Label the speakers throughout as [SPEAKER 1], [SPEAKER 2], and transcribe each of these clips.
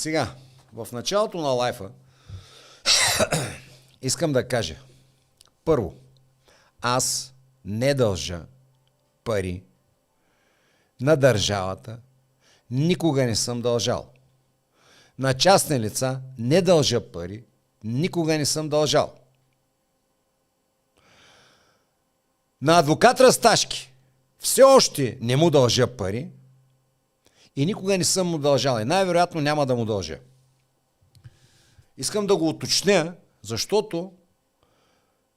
[SPEAKER 1] Сега, в началото на лайфа искам да кажа. Първо, аз не дължа пари на държавата. Никога не съм дължал. На частни лица не дължа пари. Никога не съм дължал. На адвокат Расташки все още не му дължа пари и никога не съм му дължал. И най-вероятно няма да му дължа. Искам да го уточня, защото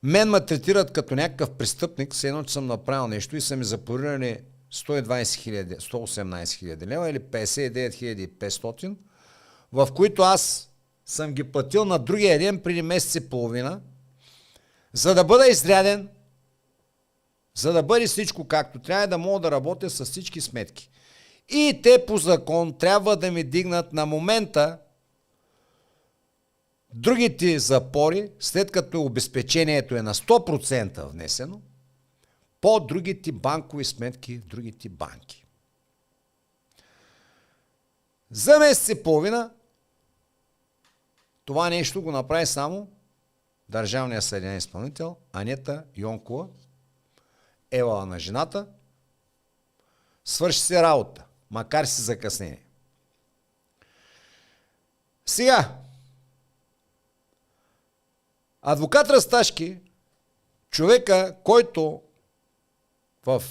[SPEAKER 1] мен ме третират като някакъв престъпник, все едно, че съм направил нещо и са ми запорирали 118 хиляди лева или 59 500, в които аз съм ги платил на другия ден преди месец и половина, за да бъда изряден, за да бъде всичко както трябва, да мога да работя с всички сметки. И те по закон трябва да ми дигнат на момента другите запори, след като обезпечението е на 100% внесено, по другите банкови сметки в другите банки. За месец и половина това нещо го направи само държавният съдебен изпълнител Анета Йонкова, Ева на жената, свърши се работа, макар си закъснение. Сега, адвокат Расташки, човека, който в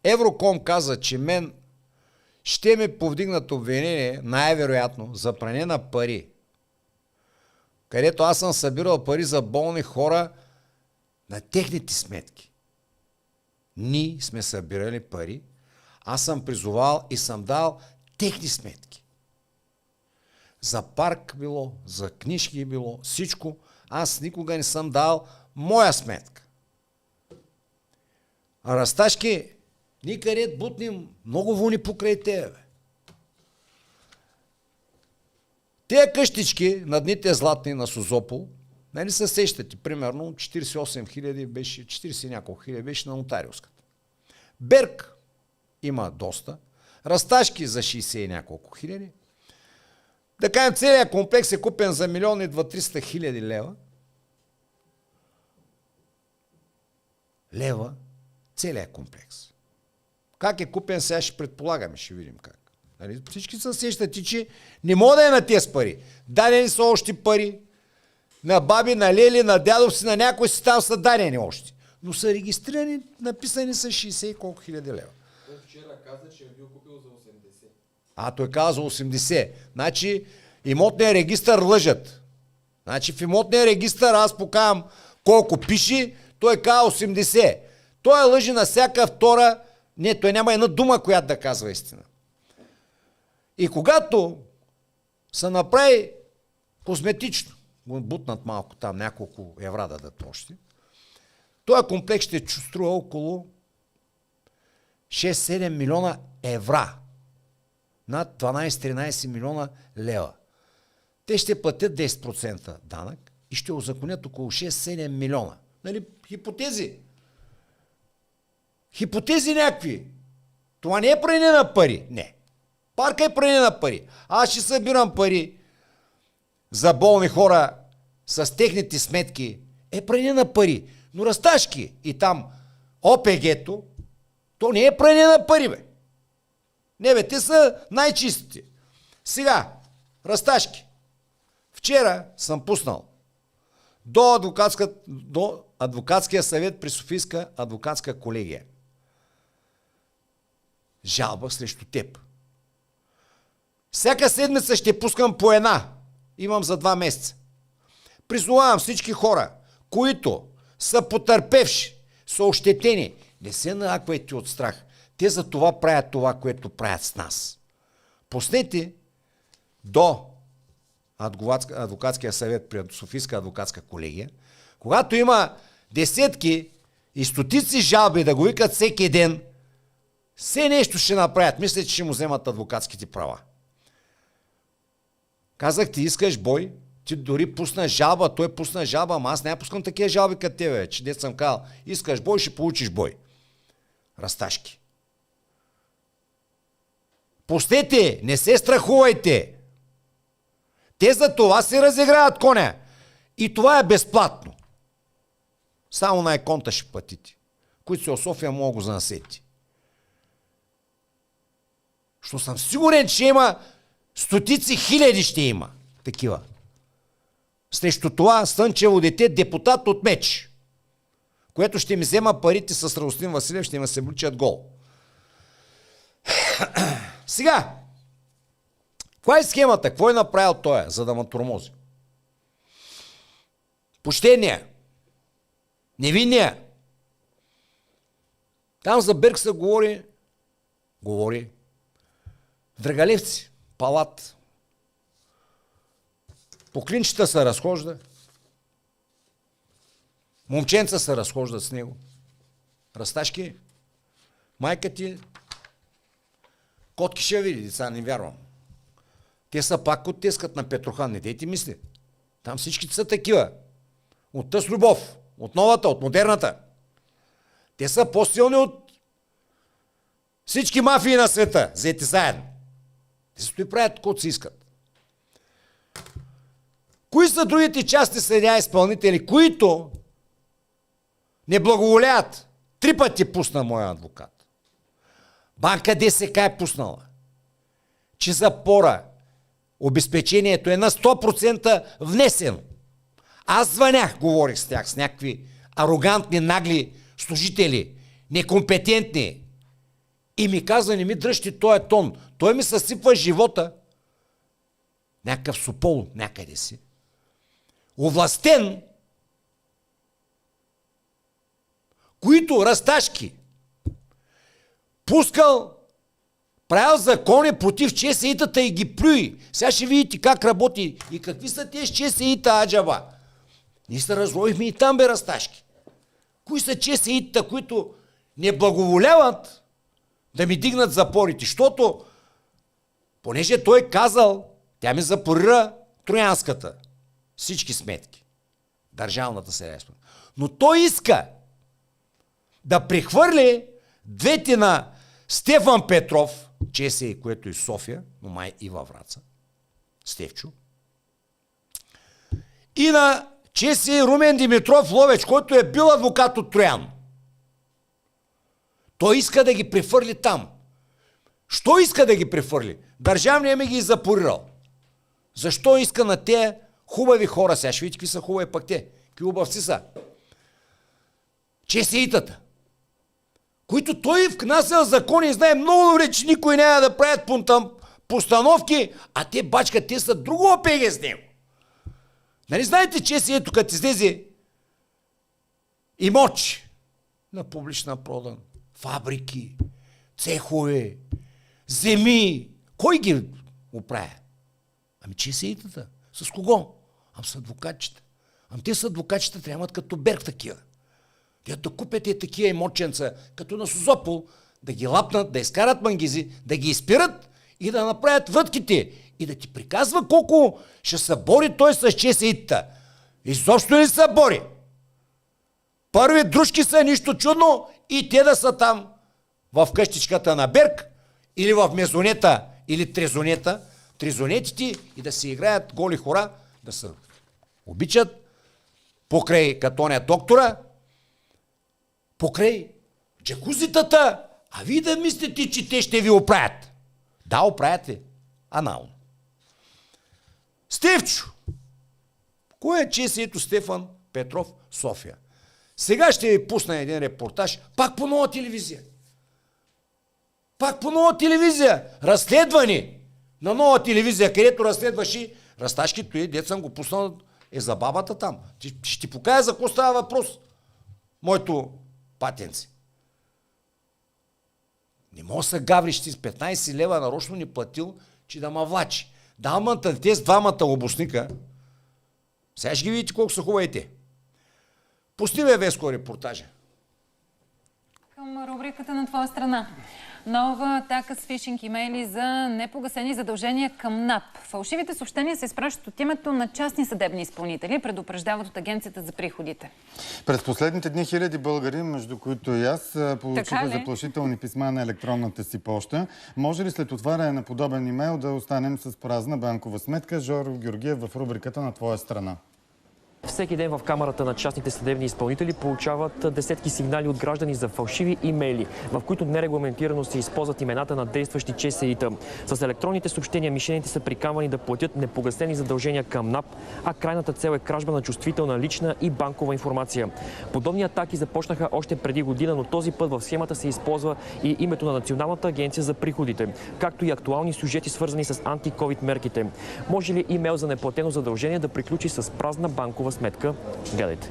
[SPEAKER 1] Евроком каза, че мен ще ми повдигнат обвинение, най-вероятно, за пране на пари, където аз съм събирал пари за болни хора на техните сметки. Ние сме събирали пари, аз съм призовал и съм дал техни сметки. За парк било, за книжки било, всичко. Аз никога не съм дал моя сметка. А Расташки, никъде бутнем много вълни покрай тебе. Тея къщички на дните златни на Созопол, нали се сещате, примерно 48 хиляди беше, 40 няколко хиляди беше на нотариуската. Берг има доста, Расташки за 60 и няколко хиляди. Да кажем, целият комплекс е купен за 1 200 хиляди лева. Лева, целият комплекс. Как е купен, сега ще предполагаме, ще видим как. Нали? Всички се сещат, че не мога да е на тези пари. Дадени са още пари. На баби, на лели, на дядовци, на някои си там са дадени още. Но са регистрирани, написани са 60 и колко хиляди лева.
[SPEAKER 2] Той вчера каза, че е бил купил за 80.
[SPEAKER 1] Той каза за 80. Значи имотния регистър лъжат. Значи в имотния регистър аз покавам колко пише, той каза 80. Той лъжи на всяка втора. Не, той няма една дума, която да казва истина. И когато се направи козметично, го бутнат малко там, няколко евра да дадат още, този комплекс ще струва около 6-7 милиона евра. Над 12-13 милиона лева. Те ще платят 10% данък и ще озаконят около 6-7 милиона. Нали, хипотези. Хипотези някакви. Това не е пране на пари. Не. Парка е пране на пари. Аз ще събирам пари за болни хора с техните сметки. Е пране на пари. Но Расташки и там ОПГ-то, то не е пране на пари, бе. Не, бе, те са най-чистите. Сега, Расташки. Вчера съм пуснал до адвокатския съвет при Софийска адвокатска колегия жалба срещу теб. Всяка седмица ще пускам по една. Имам за 2 месеца. Призовавам всички хора, които са потърпевши, са ощетени, не се налаквайте от страх. Те за това правят това, което правят с нас. Пуснете до адвокатския съвет при Софийска адвокатска колегия, когато има десетки и стотици жалби да го викат всеки ден, все нещо ще направят. Мисля, че ще му вземат адвокатските права. Казах ти, искаш бой, ти дори пусна жалба, той пусна жалба, ама аз не пускам такива жалби като тебе, че дет съм казал, искаш бой, ще получиш бой. Расташки. Пустете, не се страхувайте. Те за това се разиграват коня. И това е безплатно. Само на еконта ще платите. Които си от София могат го занасети. Що съм сигурен, че има стотици хиляди ще има такива. Срещу това Слънчево дете, депутат от Меч, което ще ми взема парите с Радостин Василев, ще ме се вличат гол. Сега, каква е схемата? Какво е направил той, за да ме тормози? Почтения, невинния. Там за Берг се говори Драгалевци, Палат. По клинчета се разхожда. Момченца се разхождат с него. Расташки, майка ти, котки ще види, деца, не вярвам. Те са пак оттескат на Петрохан, не дейте мисли. Там всички са такива. От тъс любов, от новата, от модерната. Те са по-силни от всички мафии на света, взети заедно. Те се стои правят каквото си искат. Кои са другите части съдия изпълнители, които не благоволяват? 3 пъти пусна моя адвокат. Банка ДСК е пуснала, че запора обезпечението е на 100% внесено. Аз звънях, говорих с тях, с някакви арогантни, нагли служители, некомпетентни. И ми каза, не ми дръжте този тон. Той ми съсипва живота. Някакъв Сопол някъде си. Овластен, които Расташки пускал, правил закони против ЧСИ-тата и ги плюи. Сега ще видите как работи и какви са тези ЧСИ-та, аджаба. Ние се разловихме и там, бе, Расташки. Кои са ЧСИ-та, които не благоволяват да ми дигнат запорите? Защото, понеже той казал, тя ми запорира троянската. Всички сметки. Държавната средства. Но той иска да прехвърли двете на Стефан Петров, ЧСИ, което е в София, но май и във Враца, Стефчо, и на ЧСИ Румен Димитров Ловеч, който е бил адвокат от Троян. Той иска да ги прехвърли там. Що иска да ги прехвърли? Държавният ми ги запорирал. Защо иска на тези хубави хора? Сега ще видите какви са хубави пък те. Какви убавци са. ЧСИ-тата, които той внасял закони и знае много добре, че никой няма да правят постановки, а те бачкат, те са друго опеге с него. Нали знаете, че си ето като излезе имочи на публична продан, фабрики, цехове, земи, кой ги оправя? Ами ЧСИ-тата. С кого? Ами с адвокатчета. Ами те с адвокатчета трябват като Берг такива. Те да купят такива имотченца, като на Созопол, да ги лапнат, да изкарат мангизи, да ги изпират и да направят вътките. И да ти приказва колко ще се бори той с ЧСИ-тата. Изобщо не се бори. Първи дружки са, нищо чудно, и те да са там в къщичката на Берг или в мезонета или трезонетите и да се играят голи хора, да се обичат покрай катоня доктора, покрай джакузитата, а вие да мислите, че те ще ви оправят. Да, оправят ви. Анално. Стефчо. Кой е ЧСИ-то Стефан Петров, София? Сега ще ви пусна един репортаж, пак по нова телевизия. Пак по нова телевизия. Разследвани на нова телевизия, където разследваше Расташки, той дет съм го пуснал, е за бабата там. Ще ти покажа за какво става въпрос. Моето патенци. Не мога да се гавриш, ти с 15 лева нарочно ни платил, че да ма влачи. Дамата, те с двамата обосника, сега ще ги видите колко са хубави те. Пусти ме, Веско, репортажа.
[SPEAKER 3] Към рубриката на твоя страна. Нова атака с фишинг имейли за непогасени задължения към НАП. Фалшивите съобщения се изпращат от името на частни съдебни изпълнители, предупреждават от Агенцията за приходите.
[SPEAKER 4] През последните дни хиляди българи, между които и аз, получиха заплашителни писма на електронната си поща. Може ли след отваряне на подобен имейл да останем с празна банкова сметка? Жоро Георгиев в рубриката на твоя страна.
[SPEAKER 5] Всеки ден в камарата на частните съдебни изпълнители получават десетки сигнали от граждани за фалшиви имейли, в които нерегламентирано се използват имената на действащи ЧСИ-та. С електронните съобщения мишените са приканвани да платят непогасени задължения към НАП, а крайната цел е кражба на чувствителна лична и банкова информация. Подобни атаки започнаха още преди година, но този път в схемата се използва и името на Националната агенция за приходите, както и актуални сюжети, свързани с анти-ковид мерките. Може ли имейл за неплатено задължение да приключи с празна банкова сметка? Гледайте.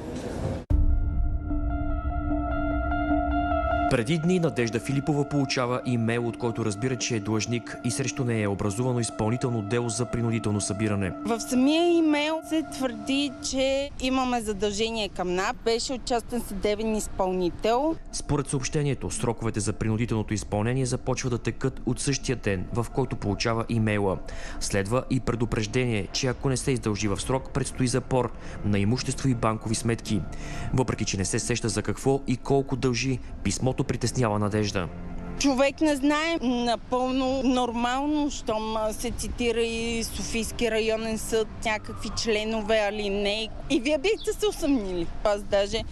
[SPEAKER 5] Преди дни Надежда Филипова получава имейл, от който разбира, че е длъжник и срещу нея е образувано изпълнително дело за принудително събиране.
[SPEAKER 6] В самия имейл се твърди, че имаме задължение към НАП, беше от частен съдебен изпълнител.
[SPEAKER 5] Според съобщението, сроковете за принудителното изпълнение започват да текат от същия ден, в който получава имейла. Следва и предупреждение, че ако не се издължи в срок, предстои запор на имущество и банкови сметки. Въпреки че не се сеща за какво и колко дължи, писмото притеснява Надежда.
[SPEAKER 6] Човек не знае напълно нормално, щом се цитира и Софийски районен съд, някакви членове, алинеи. И вие бихте се усъмнили. Аз даже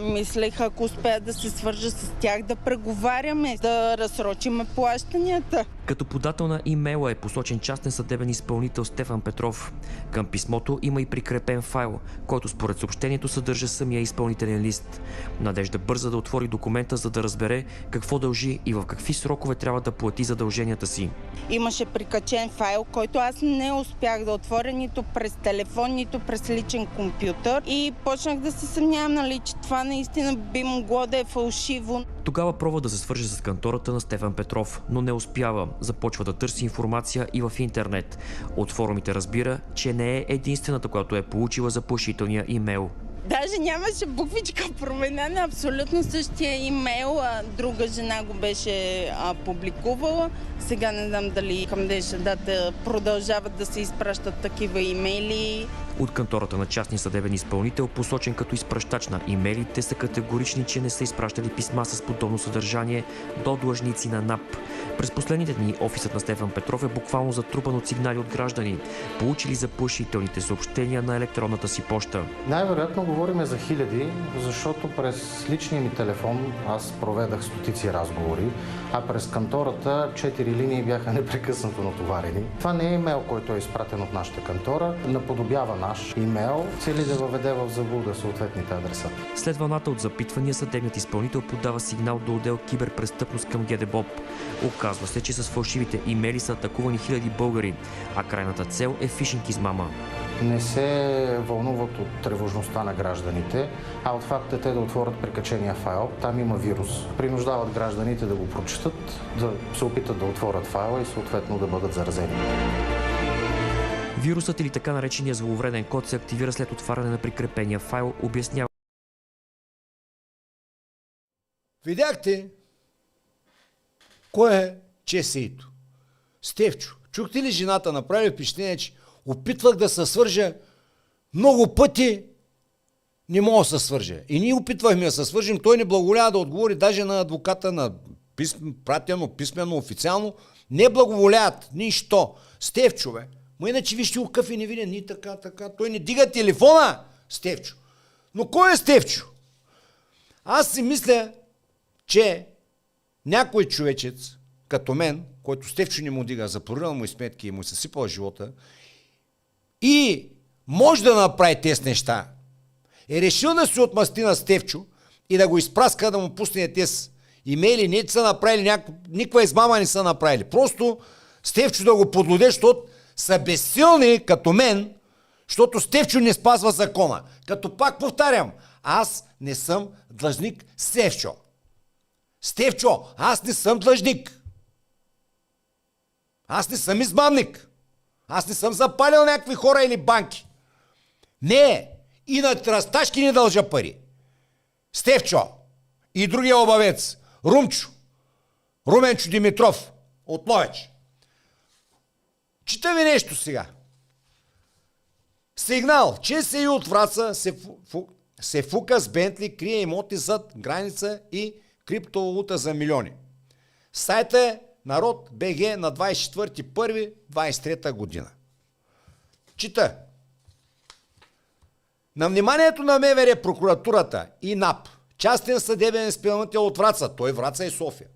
[SPEAKER 6] мислех, ако успея да се свържа с тях, да преговаряме, да разсрочиме плащанията.
[SPEAKER 5] Като подател на имейла е посочен частен съдебен изпълнител Стефан Петров. Към писмото има и прикрепен файл, който според съобщението съдържа самия изпълнителен лист. Надежда бърза да отвори документа, за да разбере какво дължи и в какви срокове трябва да плати задълженията си.
[SPEAKER 6] Имаше прикачен файл, който аз не успях да отворя нито през телефон, нито през личен компютър и почнах да се съмнявам, нали, че това наистина би могло да е фалшиво.
[SPEAKER 5] Тогава пробва да се свърже с кантората на Стефан Петров, но не успява. Започва да търси информация и в интернет. От форумите разбира, че не е единствената, която е получила заплашителния имейл.
[SPEAKER 6] Даже нямаше буквичка променена, абсолютно същия имейл, друга жена го беше публикувала. Сега не знам дали към днешна дата продължават да се изпращат такива имейли.
[SPEAKER 5] От кантората на частния съдебен изпълнител, посочен като изпращач на имейлите, са категорични, че не са изпращали писма с подобно съдържание до длъжници на НАП. През последните дни офисът на Стефан Петров е буквално затрупан от сигнали от граждани, получили заплашителните съобщения на електронната си поща.
[SPEAKER 7] Най-вероятно говорим за хиляди, защото през личния ми телефон аз проведах стотици разговори, а през кантората 4 линии бяха непрекъснато натоварени. Това не е имейл, който е изпратен от нашата кантора, наподобява наш имейл, цели да въведе в заблуда съответните адреса.
[SPEAKER 5] След вълната от запитвания, съдебният изпълнител подава сигнал до отдел киберпрестъпност към ГДБОП. Оказва се, че с фалшивите имейли са атакувани хиляди българи, а крайната цел е фишинг измама.
[SPEAKER 7] Не се вълнуват от тревожността на гражданите, а от факта те да отворят прикачения файл. Там има вирус. Принуждават гражданите да го прочетат, да се опитат да отворят файла и съответно да бъдат заразени.
[SPEAKER 5] Вирусът или така наречения зловреден код се активира след отваряне на прикрепения файл, обяснява.
[SPEAKER 1] Видяхте кой е ЧСИ-то? Стефчо. Чухте ли жената? Направи впечатление, че опитвах да се свържа много пъти, не мога да се свържа. И ние опитвахме да се свържим, той не благоволява да отговори даже на адвоката, на пратено, писмено, официално. Не благоволяват нищо. Стефчо, бе. Ма иначе вижте го къв и не видя, ни така. Той не дига телефона, Стефчо. Но кой е Стефчо? Аз си мисля, че някой човечец, като мен, който Стефчо не му дига, запорирал му и сметки и му се сипал живота, и може да направи тези неща, е решил да се отмъсти на Стефчо и да го изпраска, да му пусне тези имейли, не са направили никаква измама не са направили. Просто Стефчо да го подлуде, защото са безсилни като мен, защото Стефчо не спазва закона. Като пак повтарям, аз не съм длъжник Стефчо. Стефчо, аз не съм длъжник. Аз не съм измамник. Аз не съм запалил някакви хора или банки. Не, и на тръсташки не дължа пари. Стефчо и другия обавец, Руменчо Димитров от Ловеч. Чита ви нещо сега. Сигнал, че ЧСИ от Враца се фука с Бентли, крие имоти зад граница и криптовалута за милиони. Сайта е Народ БГ на 24.1.23 година. Чита. На вниманието на МВР, прокуратурата и НАП, частен съдебен изпълнител от Враца, той Враца и София,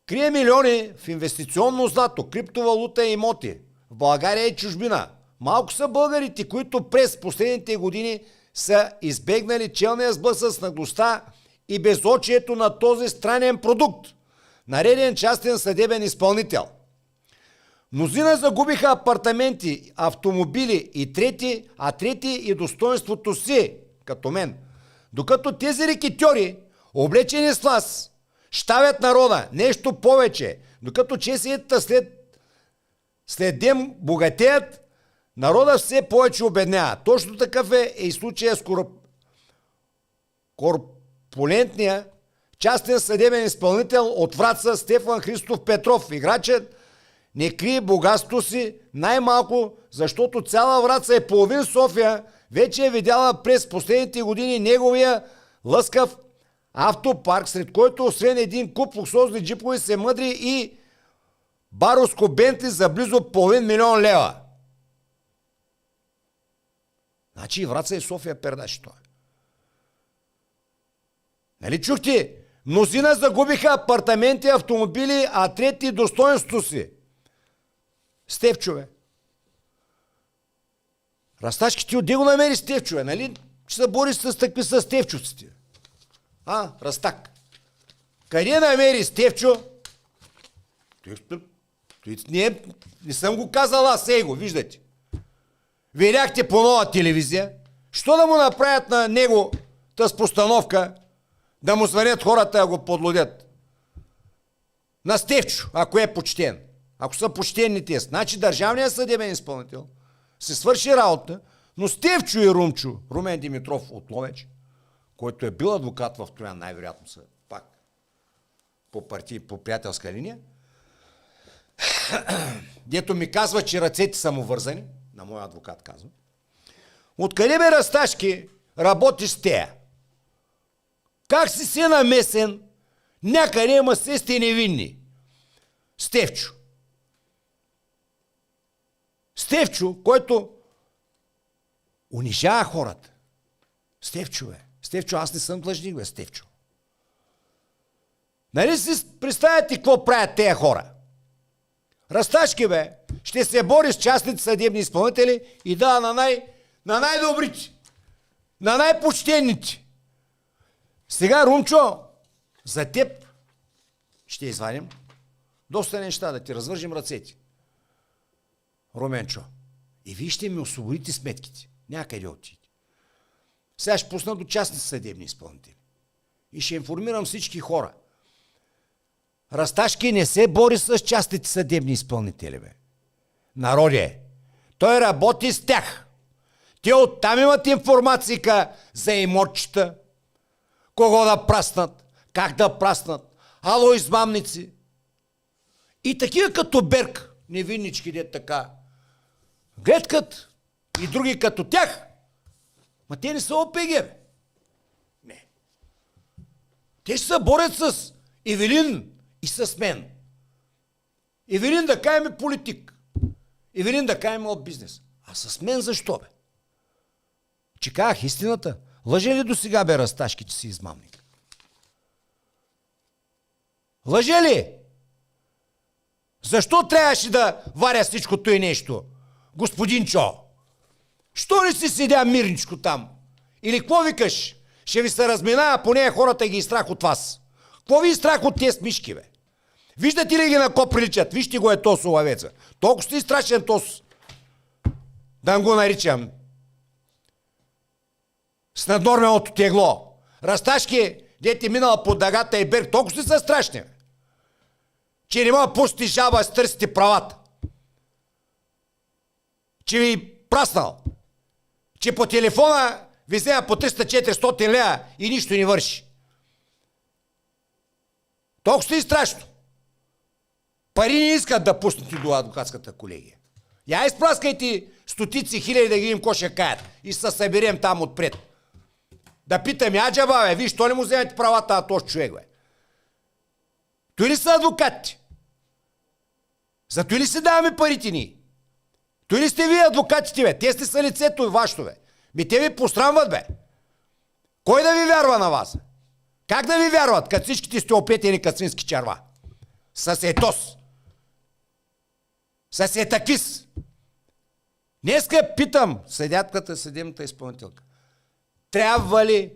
[SPEAKER 1] крие милиони в инвестиционно злато, криптовалута и имоти в България и чужбина. Малко са българите, които през последните години са избегнали челния сблъсък с наглостта и безочието на този странен продукт, наречен частен съдебен изпълнител. Мнозина загубиха апартаменти, автомобили и трети и достоинството си, като мен. Докато тези рекетьори, облечени с власт, щавят народа, нещо повече, докато ЧСИ-та след ден богатеят, народа все повече обеднява. Точно такъв е и случая с корпулентния частен съдебен изпълнител от Враца Стефан Христов Петров. Играчът не крие богатството си най-малко, защото цяла Враца и половин София вече е видяла през последните години неговия лъскав автопарк, сред който освен един куп луксозни джипове се мъдри и бароско Бентли за близо половин милион лева. Значи и Враца и София пердаши това. Нали чухте? Мнозина загубиха апартаменти, автомобили, а трети достоинството си. Стефчове. Растачките отде го намери Стефчове, нали? Ще се бори с такви с Стефчовците. Растак. Къде намери Стефчо? Не съм го казал аз, го, виждате. Видяхте по нова телевизия. Що да му направят на него тъс постановка, да му звънят хората да го подлудят? На Стефчо, ако е почтен. Ако са почтенни те. Значи държавният съдебен изпълнител се свърши работа, но Стефчо и Румен Димитров от Ловеч, който е бил адвокат в Троян, най-вероятно са пак по приятелска линия, дето ми казва, че ръцете са му вързани, на моя адвокат казва, откъде бе Расташки работиш с тея? Как си намесен? Някъде има сте невинни. Стефчо, който унижава хората. Стефчо, аз не съм длъжник, бе, Стефчо. Нали си представяте какво правят тези хора? Расташки, бе, ще се бори с частните съдебни изпълнители и да на най-добрите, на най-почтенните. Сега, Румчо, за теб ще извадим доста неща, да ти развържим ръцете. Руменчо, и вие ще ми освободите сметките. Някъде отидете. Сега ще пусна до частни съдебни изпълнители. И ще информирам всички хора. Расташки не се бори с частните съдебни изпълнители, бе. Народе, той работи с тях. Те оттам имат информация за имотчета, кого да праснат, как да праснат, ало измамници. И такива като Берк, невиннички, де така, гледкат и други като тях. Ма те не са ОПГ, бе. Не. Те ще се борят с Ивелин и с мен. Ивелин да кажем е политик. Ивелин да кажем от бизнес. А с мен защо, бе? Че казах истината. Лъже ли до сега, бе, Расташки, че си измамник? Лъже ли? Защо трябваше да варя всичкото и нещо, господин Чо? Що не си седя мирничко там? Или какво викаш? Ще ви се разминава, поне хората ги страх от вас. Какво ви страх от тези смишки, бе? Виждате ли ги на ко приличат? Вижте го е тос лавеца. Толкова сте страшен тос. Да го наричам. С наднорменото тегло. Расташки, дете минала под дъгата и Берг, толкова сте са страшни, бе. Че не мога пусти жаба с търсите правата. Че ви праснал. Че по телефона ви взема по 300-400 лева и нищо не върши. Толкова сте и страшно. Пари не искат да пуснете до адвокатската колегия. Я изпраскайте стотици хиляди да ги им ко ще каят и се съберем там отпред. Да питаме, аджаба, бе, виж, що не му вземете правата на този човек, бе? Той ли са адвокатите? За той ли си даваме парите ни? Той ли сте вие адвокатите, бе? Те сте са лицето вашето, бе. Те ви посрамват, бе. Кой да ви вярва на вас? Как да ви вярват, като всичките сте опетени като свински черва? С етос. С етаквис. Днеска питам съдятката, съдебната изпълнителка. Трябва ли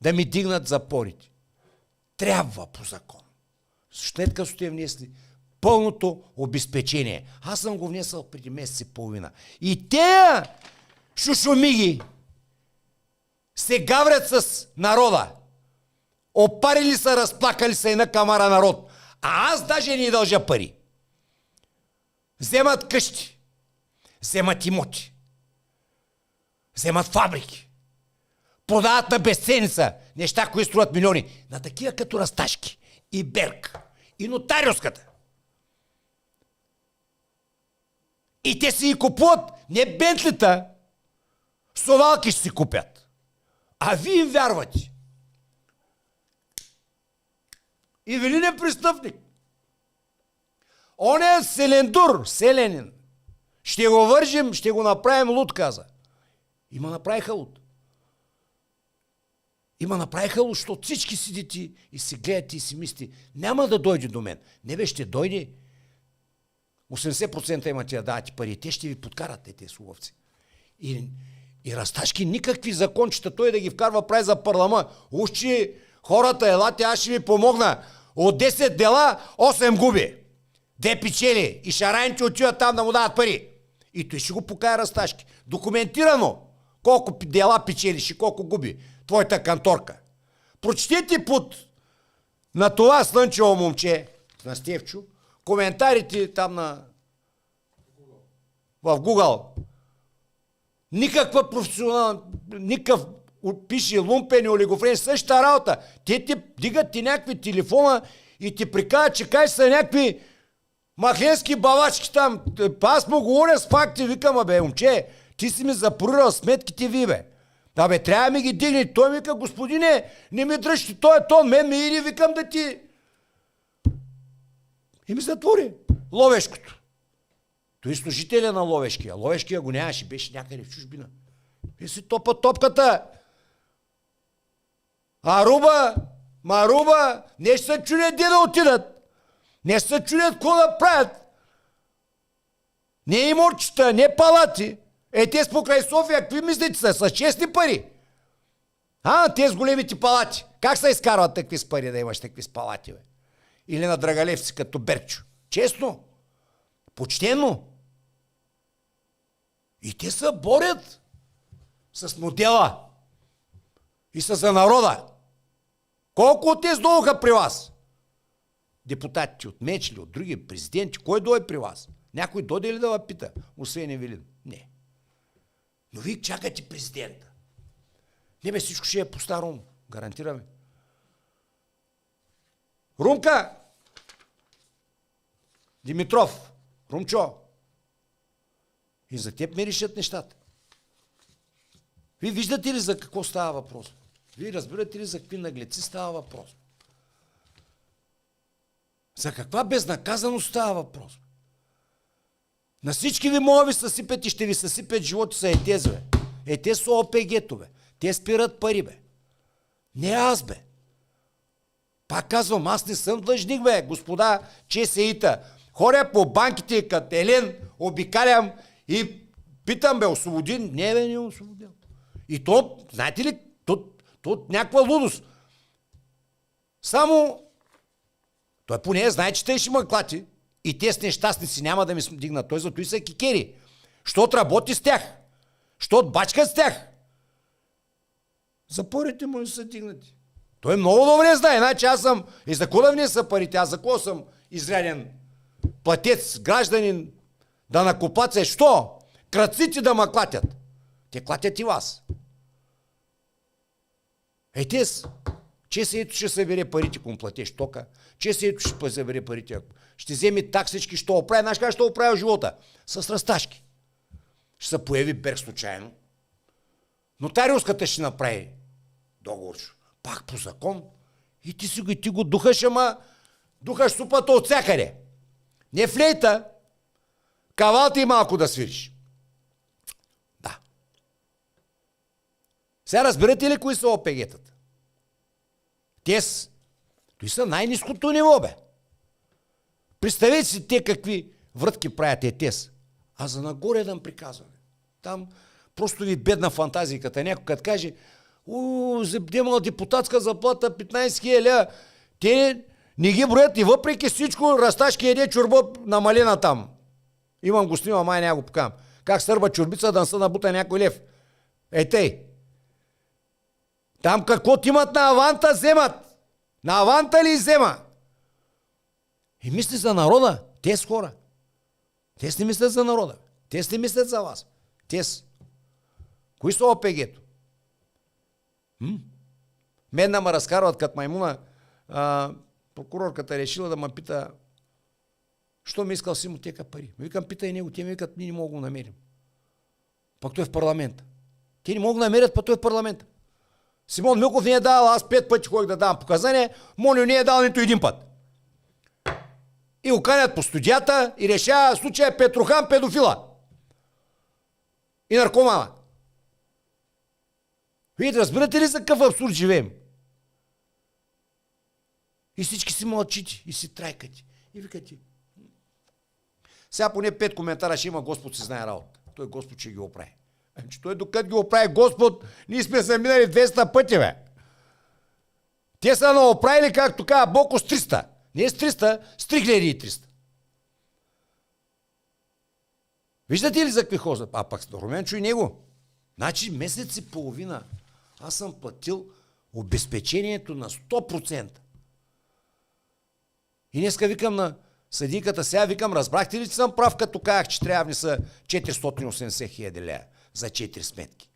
[SPEAKER 1] да ми дигнат запорите? Трябва по закон. След като сте внесли пълното обезпечение. Аз съм го внесъл преди месец и половина. И те шушумиги се гаврят с народа. Опарили са, разплакали са и на камара народ. А аз даже не дължа пари. Вземат къщи. Вземат имоти. Вземат фабрики. Продават на безценица неща, които струват милиони. На такива като Расташки и Берг и нотариуската. И те си и купуват не бентлита, совалки ще си купят. А вие им вярвате. И велинен престъпник. Он е селендур, селенин. Ще го вържим, ще го направим луд, каза. Има направиха луд. Има направиха луд, защото всички седите и си гледате и си мислите, няма да дойде до мен. Не бе, ще дойде. 80% имате да давате пари. Те ще ви подкарат, тези словци. И Расташки никакви закончета той да ги вкарва прави за парламент. Ушчи хората, елате, аз ще ви помогна. От 10 дела, 8 губи. 2 печели. И шарайните отиват там да му дават пари. И той ще го покая Расташки. Документирано. Колко дела печелиш и колко губи твоята канторка. Прочетете на това слънчево момче, на Стевчо, коментарите там в Google. Никаква професионална, никакъв пише лумпен и олигофрен, същата работа. Те ти дигат ти някакви телефона и ти приказват, че кай са някакви махленски бавачки там. Аз му говоря с факти, викам, бе, момче, ти си ми запорирал сметките ви, бе. Да, бе, трябва да ми ги дигне. Той ми вика, господине, не ми дръжте този тон, мен ме иди, викам да ти... И ми затвори Ловешкото. Той служителя на Ловешкия. Ловешкия го нямаше, беше някъде в чужбина. И си топа топката. Аруба, Маруба, не ще се чудят де да отидат. Не ще се чудят какво да правят. Не иморчета, не палати. Те с покрай София, какви мислите са? С честни пари. Те с големите палати. Как се изкарват такви с пари да имаш такви с палати, бе? Или на драгалевци като Берчо. Честно. Почтено. И те се борят с модела. И са за народа. Колко от те сдолуха при вас? Депутатите от Мечли, от други президенти. Кой дойде при вас? Някой дойде ли да ви пита? Освен Евелин. Не. Но вие чакате президента. Не бе, всичко ще е по-старому. Гарантираме. Румка! Димитров! Румчо! И за теб ми решат нещата. Вие виждате ли за какво става въпрос? Вие разбирате ли за какви наглеци става въпрос? За каква безнаказаност става въпрос? На всички ви могат ви съсипят и ще ви съсипят животи са етез, бе. Етез са ОПГ-то, бе. Те спират пари, бе. Не аз, бе. Пак казвам, аз не съм длъжник, бе, господа ЧСИ-та. Хоря по банките като Елен, обикалям и питам, бе, освободин? Не, бе, не освободил. И то, знаете ли, то някаква лудост. Само той поне знае, че те ще мъклати и те с нещастници няма да ми дигнат. Той зато и са кикери. Щот работи с тях. Щот бачка с тях. Запорите му са дигнати. Той много добре знае. Иначе аз съм и за кога внеса парите, аз за кога съм изряден платец, гражданин, да накоплаца. Що? Крадците да ма клатят. Те клатят и вас. Те ЧСИ-то ще събере парите, ако му платиш тока. ЧСИ-то ще събере парите. Ще вземе таксички, ще оправи. Знаеш как ще оправи живота? С разташки. Ще се появи Берг случайно. Нотариуската ще направи договор. Пак по закон. И ти го духаш, ама духаш супата от всякъде. Не флейта. Кавалта и малко да свириш. Да. Сега разбирате ли кои са ОПГ-тата? Той са най-ниското ниво, бе. Представете си те какви врътки правят тез. А за нагоре да приказваме. Там просто ви бедна фантазиката. Някой като каже, вземала депутатска заплата 15 000, те не ги броят и въпреки всичко Расташки еде чорба намалена там. Имам го снима, май няма го покам. Как сърба чорбица да се набута някой лев. Тъй. Там какво имат на аванта вземат. На аванта ли взема? И мисли за народа. Те с хора. Те не мислят за народа. Те не мислят за вас. Кои са ОПГ-то? Мен да ме разкарват като маймуна. Прокурорката решила да ме пита що ми искал Симотека пари. Викам, питай него. Те ми викат, ние не мога да го намерим. Пък той е в парламента. Те не могат да намерят, пък той е в парламента. Симон Милков не е дал, аз 5 пъти ходих да давам показания, Моню не е дал нито един път. И го канят по студията и решава случая Петрохан педофила. И наркомана. Вие разбирате ли за какъв абсурд живеем? И всички си мълчите, и си трайкате. И викате. Сега поне 5 коментара ще има, Господ си знае работа. Той Господ ще ги оправи. Че той докато ги оправи Господ, ние сме се минали 200 пъти, бе. Те са наоправили, както казва Боко, с 300. Не с 300, с 3300. Виждате ли за какви хора? А пък Румен чуй него. Значи месец и половина аз съм платил обезпечението на 100%. И днеска викам на съдийката, сега викам, разбрахте ли, че съм прав, като казах, че трябва да внеса 480 хиляди лева за 4 сметки.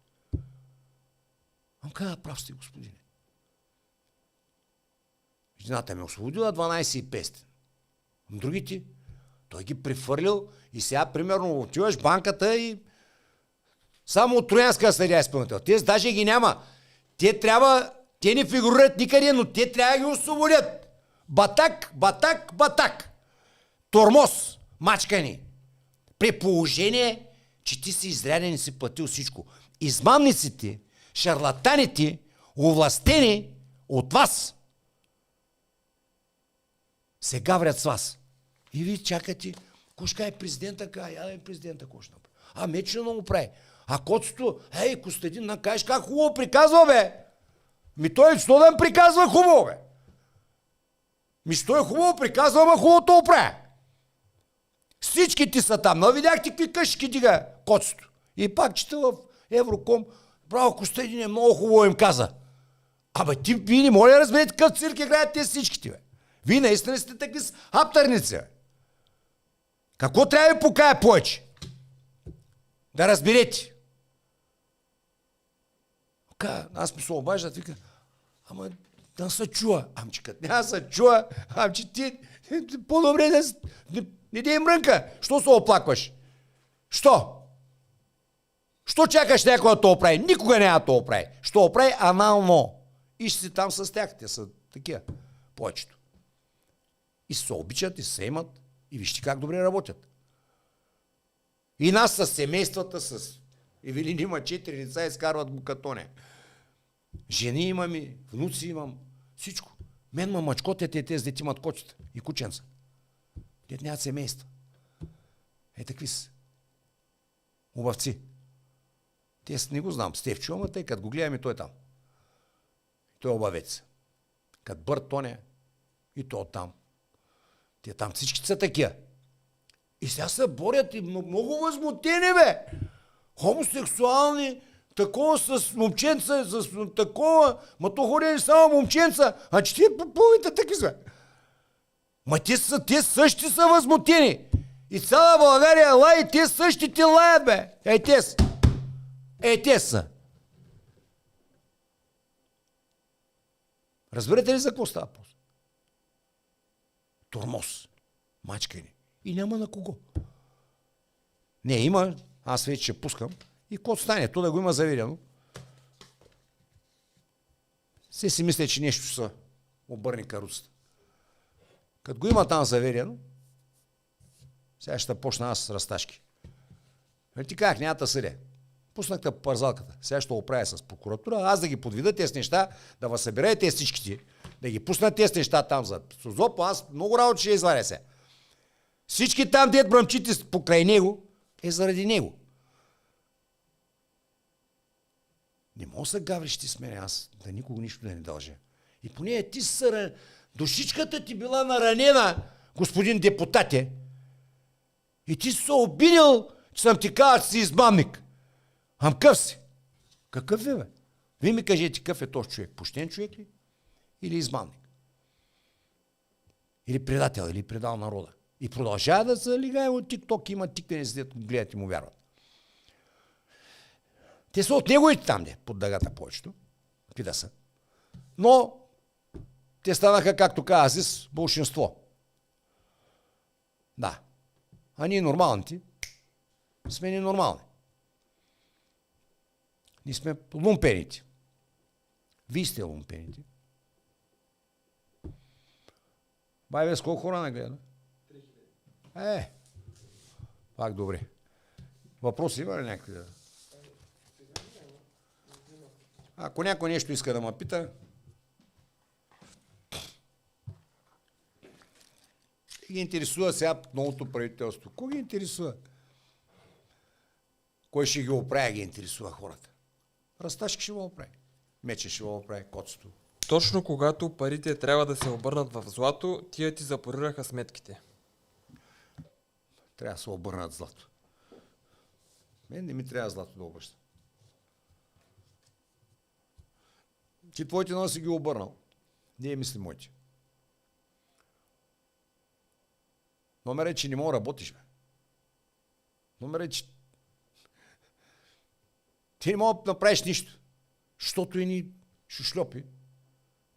[SPEAKER 1] Каза, прав сте, господине. Жената ме освободила 12,500. Другите, той ги прехвърлил и сега, примерно, отиваш в банката и само от Троянска съдия изпълнител. Те даже ги няма. Те не фигурират никъде, но те трябва да ги освободят. Батак, батак, батак. Тормоз, мачкани. При положение, че ти си изряден и си платил всичко. Измамниците, шарлатаните, овластени от вас, се гаврят с вас. И вие чакате, кошка е президента, президента кошна. Мечено много прави. А коцето, Костадин, накажеш как хубаво приказва, бе. Той що да ми приказва хубаво, бе. Той хубаво приказва, ама хубаво то оправя. Всички ти са там. Но видяхте какви къщи дига коцето. И пак чета в Евроком, браво, Костадин е много хубаво им каза. Вие не може да разберете какъв цирк играят те всичките, бе. Вие наистина сте такива аптърници, бе. Какво трябва да ви покая повече? Да разберете. Аз ми се обаждат, вика, да се чува. Че като няма се чува, че ти по-добре не дей мрънка. Що се оплакваш? Що? Що чакаш някой да то оправи? Никога няма да то оправи. Що оправи анално. И ще си там с тях. Те са такива. Повечето. И се обичат, и се имат. И вижте как добре работят. И нас с семействата, с Евелин има 4 деца, изкарват го катоне. Жени имам и внуци имам. Всичко. Мен мъчкотят тези дети имат кочета и кученца. Те нямат семейства. Такви са. Убавци. Те не го знам. Стевчо, ама тъй като го гледам и той е там. Той е обавец. Като Бърт Тоня и той там. Те там всички са такива. И сега се борят и много възмутени, бе. Хомосексуални, такова с момченца, с такова, то ходили само момченца, че тия половината таки са. Те същи са възмутени. И цяла България лая, и те същите лаят, бе. Те са. Разбирате ли за какво става въпрос? Тормоз, мачкане. И няма на кого. Не, има, аз вече ще пускам. И кой стане, то да го има заведено. Все си мисля, че нещо са обърни каруцата. Като го има там заведено, сега ще почна аз с разташки. Ти казах, няма да съдя. Пуснах по парзалката. Сега ще го оправя с прокуратура, аз да ги подведа тези неща, да възсъбирая тези всичките, да ги пусна тези неща там за Созопо, аз много работа ще изваря сега. Всички там, дет бръмчите покрай него, е заради него. Не мога да се гавриш ти с мен, аз да никого нищо да не дължа. И поне ти са... Душичката ти била наранена, господин депутате. И ти си се обидил, че съм ти казал, че си измамник. Ам къв си? Какъв е, бе? Вие ми кажете, какъв е този човек? Почтен човек ли? Или измамник? Или предател, или предал народа? И продължава да се лигае от тик-ток, има тикане, седят, гледат и му вярват. Те са от неговите там, под дъгата повечето. Пида са. Но те станаха, както каза с болшинство. Да. А ние нормалните сме ненормални. Ние сме лумпените. Вие сте лумпените. Байбе, с колко хора нагледа? Пак добре. Въпроси има ли някакви? Ако някой нещо иска да ме пита, ги интересува сега новото правителство. Кой ги интересува? Кой ще ги оправя, ги интересува хората. Расташки ще го оправи. Мече ще го оправи, котството.
[SPEAKER 2] Точно когато парите трябва да се обърнат в злато, тия ти запорираха сметките.
[SPEAKER 1] Трябва да се обърнат злато. Мен не ми трябва злато да обръща. Ти твоите носи си ги обърнал. Ние мисли моите. Номер е, че не мога да работиш, бе. Номер е, че ти не мога да направиш нищо. Защото и ни шушлопи,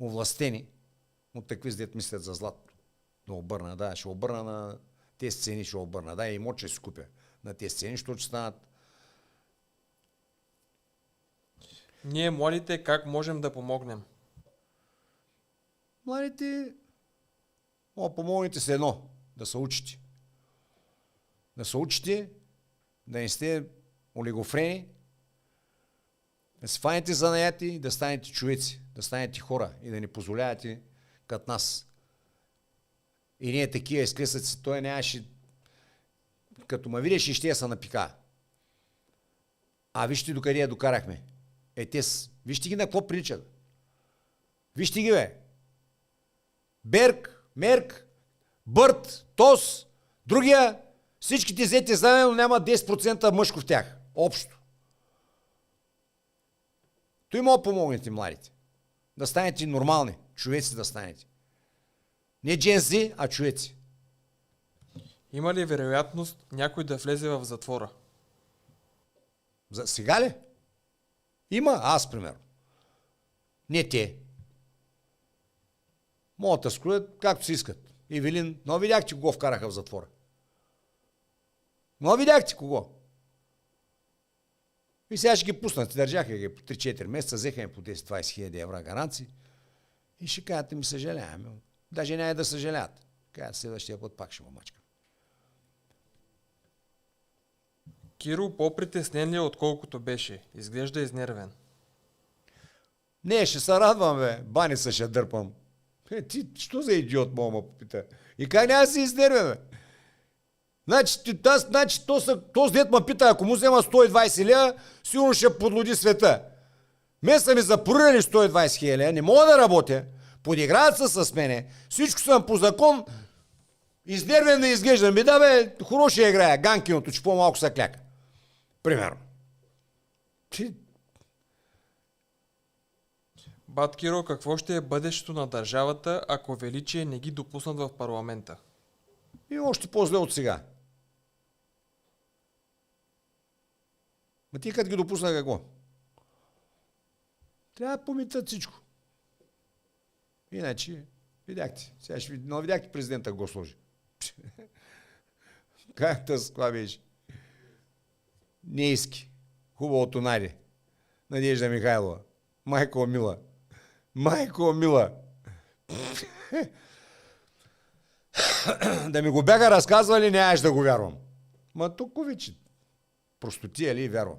[SPEAKER 1] овластени от такви, дет мислят за злато. Да обърна, да, ще обърна на тези цени, ще обърна. Да, и имот ще си купя на тези цени, защото ще станат.
[SPEAKER 2] Ние, младите, как можем да помогнем?
[SPEAKER 1] Младите, помогнете се едно, да се учите. Да се учите, да не сте олигофрени, да се фанете занаяти, да станете човеци, да станете хора и да не позволявате като нас. И ние такива изкресъци, той нямаше, като ме видиш и ще я се напика. А вижте докъде я докарахме. Вижте ги на какво приличат. Вижте ги, бе. Берг, Мерк, Бърт, Тос, другия, всичките взете заедно, няма 10% мъжко в тях. Общо. Той мога да помогнете, младите. Да станете нормални. Човеци да станете. Не джензи, а човеци.
[SPEAKER 2] Има ли вероятност някой да влезе в затвора?
[SPEAKER 1] За сега ли? Има, аз, примерно. Не те. Могат да скроят както си искат. Ивелин, но видяхте кого вкараха в затвора. Но видяхте кого. И сега ще ги пуснат. Държаха ги по 3-4 месеца, взеха им по 10-20 хиляди евро гаранции. И ще кажат, ми съжаляваме. Даже няма да съжаляват. Казват, следващия път пак ще му мачкам.
[SPEAKER 2] Киро по-притеснен ли е, отколкото беше? Изглежда изнервен.
[SPEAKER 1] Не, ще се радвам, бе. Бани се ще дърпам. Ти, що за идиот, мога ме попита? И как няма да се изнервя, бе? Значи, този дет ме пита, ако му взема 120 лева, сигурно ще подлуди света. Ме са ми запорирали 120 хиляди, не мога да работя, подиграват се с мене, всичко съм по закон, изнервен да изглеждам. Да, бе, хубаво ще играя, ганкиното, че по-малко са кляка. Примерно.
[SPEAKER 2] Бат Киро, какво ще е бъдещето на държавата, ако величие не ги допуснат в парламента?
[SPEAKER 1] И още по-зле от сега. Ма ти като ги допусна какво? Трябва да помитат всичко. Иначе, видяхте. Сега ще но видяхте президента го сложи. Как това беше? Нейски. Хубавото найде. Надежда Михайлова. Майко мила. Майко мила. Да ми го бяга разказвали, нямаш да го вярвам. Ма тук вече. Простотия ли вярвам?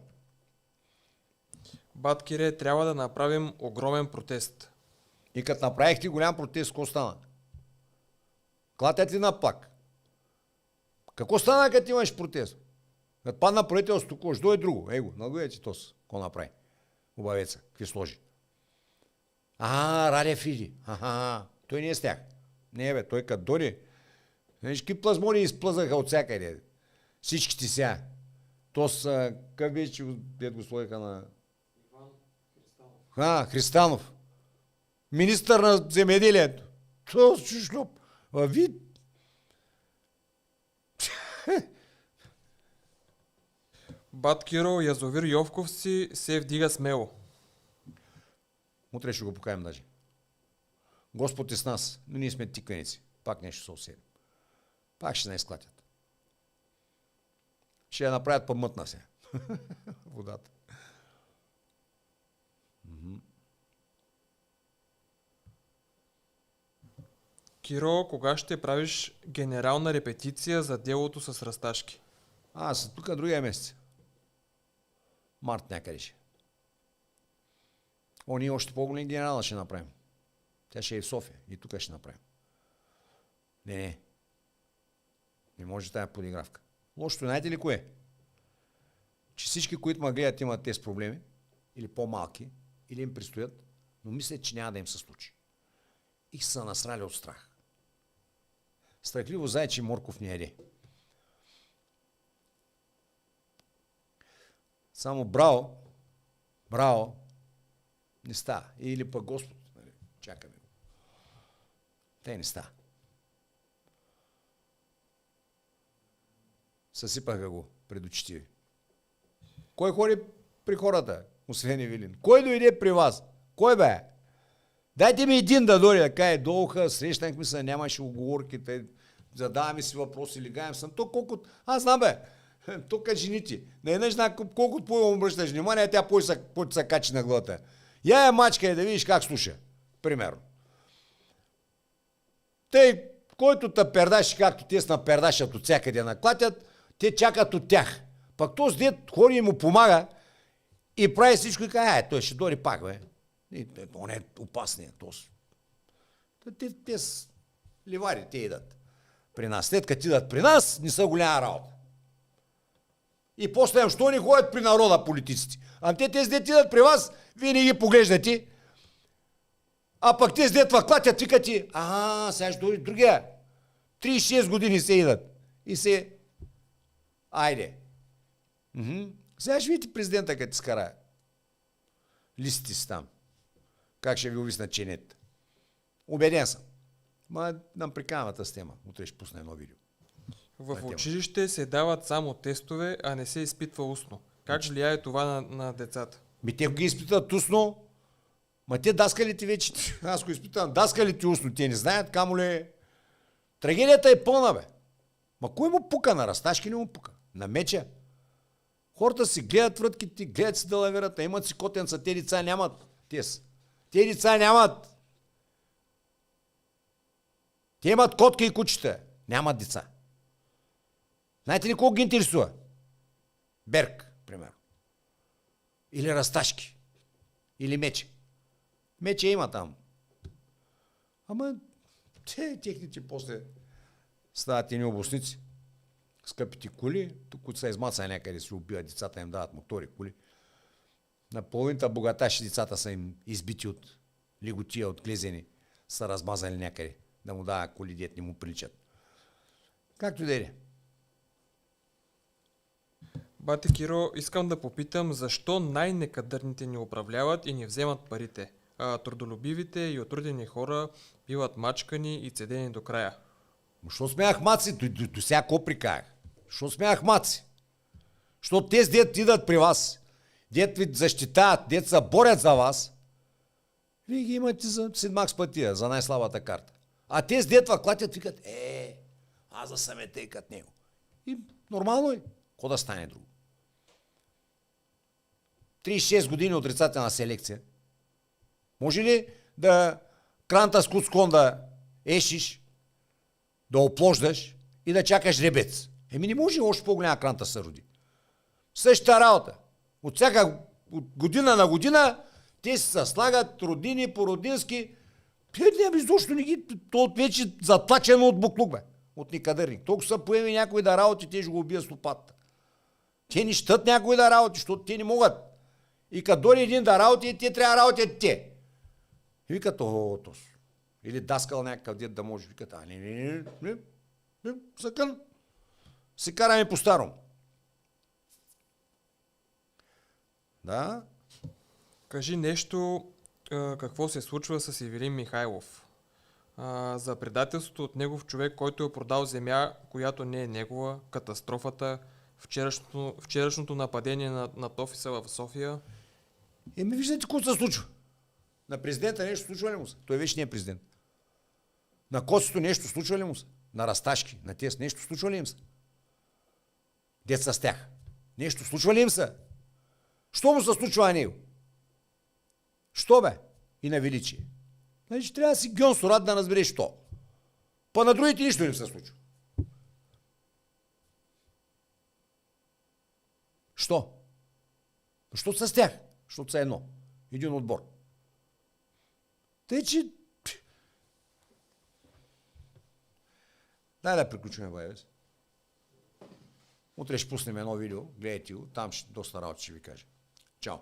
[SPEAKER 2] Бат Кире, трябва да направим огромен протест.
[SPEAKER 1] И като направихте голям протест, какво стана? Клатят ли на плак? Какво стана, като имаш протест? Като падна правителството, какво ще дойде друго? Его, нагледайте тос. Какво направи? Обавеца. Какви сложи? Радев иди. Той не е с тях. Не бе, той като дойде. Виж, какви плазмони изплъзаха от всякъде. Всичките сега. Тос, как беше, дед го сложиха на... Христанов. Министър на земеделието. Тос чушлоп. Вид.
[SPEAKER 2] Бат Киро, язовир Йовковци се вдига смело.
[SPEAKER 1] Утре ще го покаем даже. Господ е с нас, но ние сме тиканици. Пак нещо се усетим. Пак ще не изклатят. Ще я направят по-мътна се. Водата.
[SPEAKER 2] Киро, кога ще правиш генерална репетиция за делото с Расташки?
[SPEAKER 1] Тук другия месец. Март някъде ще. Ние още по-голям генерал ще направим. Тя ще е в София и тук ще направим. Не. Не може тая подигравка. Лошото, знаете ли кое? Че всички, които ме гледат, имат тези проблеми, или по-малки, или им предстоят, но мислят, че няма да им се случи. И са насрали от страх. Страхливо зайче морков не яде. Само браво, не става. Или пък Господ, чакаме го. Те не става. Съсипаха го пред очите ви. Кой ходи при хората, освен Евелин? Кой дойде при вас? Кой бе? Дайте ми един да дойде, да каже, долуха, срещнахме се, нямаше оговорки, задаваме си въпроси, лигаем съм. То колко... Аз знам бе, тук жените. Наеднъж колкото по-му обръщаш внимание, тя по-ти се качи на главата. Я мачка и да видиш как слуша. Примерно. Тъй, който те пердаши, както те се напердашат от всякъде наклатят, те чакат от тях. Пък този дед ходи и му помага и прави всичко и казва, той ще дойде пак, бе. Он е опасният този. Те с ливари, те идат при нас. След като идат при нас, не са голяма работа. И после, що не ходят при народа политиците? Тези дет идат при вас, вие не ги поглеждате, а пък тези дет клатят, викате, сега ще дойде другия. 36 години се идат. И се... Айде. Сега ще видите президента, като скара листите си там. Как ще ви увисна ченет. Убеден съм. Нам приканвата с тема. Утре ще пусна едно видео.
[SPEAKER 2] В училище се дават само тестове, а не се изпитва устно. Как влияе това на децата?
[SPEAKER 1] Те ги изпитат устно. Те даскалите вече, аз го изпитам, даскалите устно, те не знаят, камо ли. Трагедията е пълна, бе. Кой му пука? На Расташки не му пука. На меча. Хората си гледат вратките, гледат си далаверата, имат си котенца, те деца нямат. Те деца нямат. Те имат котка и кучета. Нямат деца. Знаете ли колко ги интересува? Берг, примерно. Или Расташки. Или Мече. Мече има там. Ама техните после стават едни обосници. Скъпите коли, тук са измацани някъде си убиват децата, им дават мотори, коли. На половината богаташи децата са им избити от лиготия, от глезени, са размазани някъде, да му дава коли, дет не му приличат. Както и да е.
[SPEAKER 2] Бате Киро, искам да попитам, защо най-некадърните ни управляват и ни вземат парите, а трудолюбивите и отрудени хора биват мачкани и цедени до края?
[SPEAKER 1] Що сме ахмаци? До сега ко прикаях? Що сме ахмаци? Що тези дет идат при вас, дет ви защитават, дет се борят за вас, Вие ги имате за Сидмакс пътия, за най-слабата карта. А те с детва клатят, викат, аз да съм тъй като него. И нормално е. Ко да стане друго? 36 години отрицателна селекция. Може ли да кранта с куцкон да ешиш, да оплождаш и да чакаш ребец? Не може още по-голяма кранта се роди. Същата работа. От всяка година на година те се слагат родини по родински. Защо не ги... То вече затлачено от буклук, бе. От никадърник. Толкова са поеми някой да работи, те ще го убия с лопата. Те не щат някой да работи, защото те не могат. И като дойде един да работи, те трябва да работят те. И викат, тос. Или даскал някакъв дед да може. Викат, не, съкън. Се караме по-старому. Да.
[SPEAKER 2] Кажи нещо, какво се случва с Ивелин Михайлов. За предателството от негов човек, който е продал земя, която не е негова, катастрофата, вчерашното нападение над офиса в София.
[SPEAKER 1] Виждате какво се случва. На президента нещо случва ли му се? Той вече не е президент. На Косито нещо случва ли му се? На Расташки, на тези нещо случва ли им се? Деца с тях. Нещо случва ли им се? Що му се случва на него? Що бе? И на величие. Значи трябва да си гьонсорат да разбереш що. Па на другите нищо не се случва. Що? Защото са с тях. Защото са едно. Един отбор. Тъй, че... Дай да приключим, Байвес. Утре ще пуснем едно видео. Гледайте го. Там доста работа ще ви кажа. Чао.